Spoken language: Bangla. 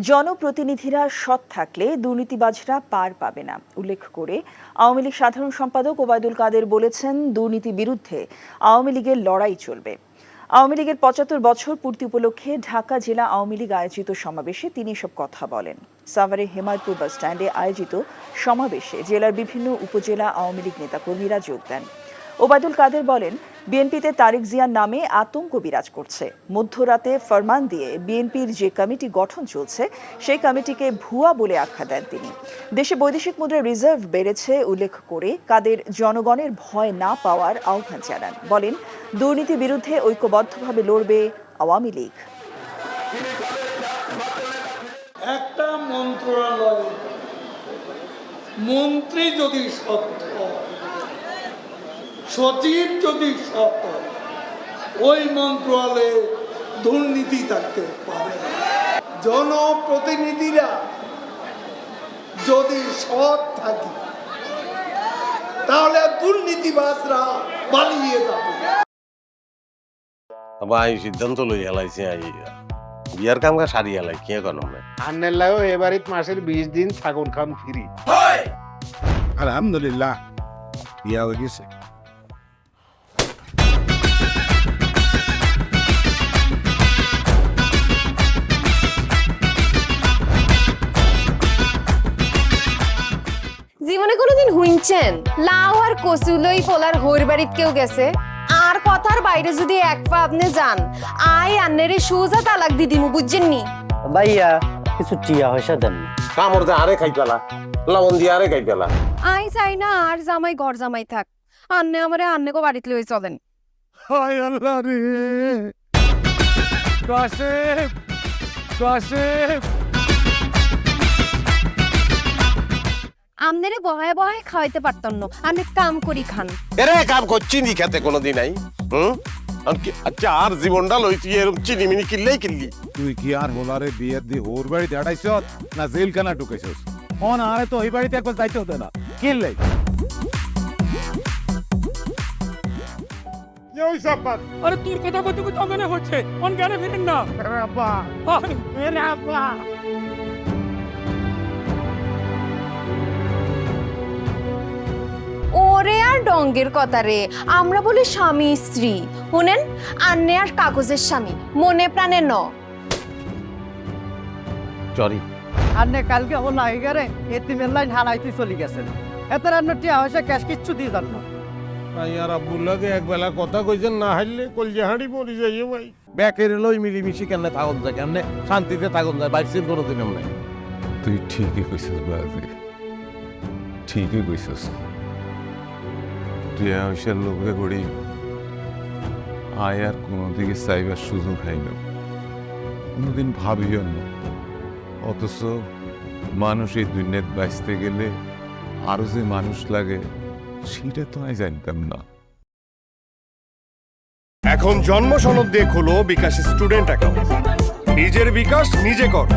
জনপ্রতিনিধিরা সৎ থাকলে দুর্নীতিবাজরা পার পাবে না উল্লেখ করে আওয়ামী লীগ সাধারণ সম্পাদক ওবায়দুল কাদের বলেছেন, দুর্নীতি বিরুদ্ধে আওয়ামী লীগের লড়াই চলবে। আওয়ামী লীগের ৭৫ বছর পূর্তি উপলক্ষে ঢাকা জেলা আওয়ামী লীগ আয়োজিত সমাবেশে তিনি এসব কথা বলেন। সাভারের হেমায়তপুর বাস স্ট্যান্ডে আয়োজিত সমাবেশে জেলার বিভিন্ন উপজেলা আওয়ামী লীগ নেতাকর্মীরা যোগ দেন। ওবায়দুল কাদের বলেন, বিএনপিতে তারেক জিয়ার নামে আতঙ্ক বিরাজ করছে। মধ্যরাতে ফরমান দিয়ে বিএনপির যে কমিটি গঠন চলছে সেই কমিটিকে ভুয়া বলে আখ্যা দেন তিনি। দেশে বৈদেশিক মুদ্রার রিজার্ভ বেড়েছে উল্লেখ করে কাদের জনগণের ভয় না পাওয়ার আহ্বান জানান। বলেন, দুর্নীতি বিরুদ্ধে ঐক্যবদ্ধভাবে লড়বে আওয়ামী লীগ। একটা মন্ত্রণালয়ে মন্ত্রী যদি সত্য, সচিব যদি সৎ, ওই মন্ত্রণালয়ে দুর্নীতি থাকতে পারে। জনপ্রতিনিধিরা যদি সৎ থাকে তাহলে দুর্নীতিবাজরা পালিয়ে যাবে। ভাই সিদ্ধান্ত লই হেলাইছে বিয়ার কাম সারি হেলাই কি এখন আন্নের লাগো এবারিত মাসের 20 দিন থাকুন খাম ফ্রি। আলহামদুলিল্লাহ বিয়া হয়ে গেছে। জীবনে কোনোদিন হুইনছেন লাউ আর কচুলই পোলার হইর বাড়িত কেউ গেছে আর কথার বাইরে যদি এক পা আপনি যান আই আন্নেরে সুজা তালাক দি দিমু, বুঝছেন নি? ভাইয়া কিছু টিয়া পয়সা দেন না। কামড় দে আরে খাই পেলা, লবণ দিয়ে আরে খাই পেলা। আই চাই না আর জামাই ঘর জামাই থাক, আন্নে আমারে আন্নে কো বাড়িতে লই চলেন। হায় আল্লাহ রে, কাশেম কাশেম আমনেরে বহায় বহায় খাওয়াইতে পারতাম না, আমি কাম করি খান। এরে কাম করছি নি খেতে কোনোদিন নাই। আচ্ছা আর জীবনটা লই তুই এরকম চিনিমিনি কিনলেই কিনলি। তুই কি আর হোলারে বিয়ের দি ওর বাড়িতে আড়াইছ না জেলখানা ঢুকেছিস? অন আরে তো ওই বাড়িতে একবার যাইতে হতো না, কিনলে আরে তোর কথা বলতে বলতে মনে হচ্ছে অন জ্ঞানে ফিরেন না। আব্বা আরে আব্বা, ওরে আর ডঙ্গের কথা রে, আমরা বলি স্বামী স্ত্রী, শুনেন আন্নে আর কাগজের স্বামী, মনে প্রাণে ন। সরি আন্নে কালকে ও নাইগারে এতিমের লাইন হালাইতে চলে গেছেন। এত রান্না টিয়া পয়সা ক্যাশ কিচ্ছু দিয়ে যান না। ভাই আর আব্বুল্লাহকে একবেলা কথা কইছেন, না হাইলে কলজে হাঁড়ি পড়ে যাইও ভাই। ব্যাকের লই মিলিমিশি কেমনে থাকুন যায়, কেমনে শান্তিতে থাকুন যায়, বাইসির কোনোদিন নাই। তুই ঠিকই কইছিস বাজে, ঠিকই কইছিস। তুই আয়সার লোকে করি আয় আর কোনো দিকে চাইবার সুযোগ হয় না, কোনোদিন ভাবিও না। অথচ মানুষ এই দুনিয়াত বাঁচতে গেলে আরো যে মানুষ লাগে সেটা তো আমি জানতাম না। এখন জন্ম সনদ দিয়ে খোলো বিকাশ স্টুডেন্ট অ্যাকাউন্ট। নিজের বিকাশ নিজে কর।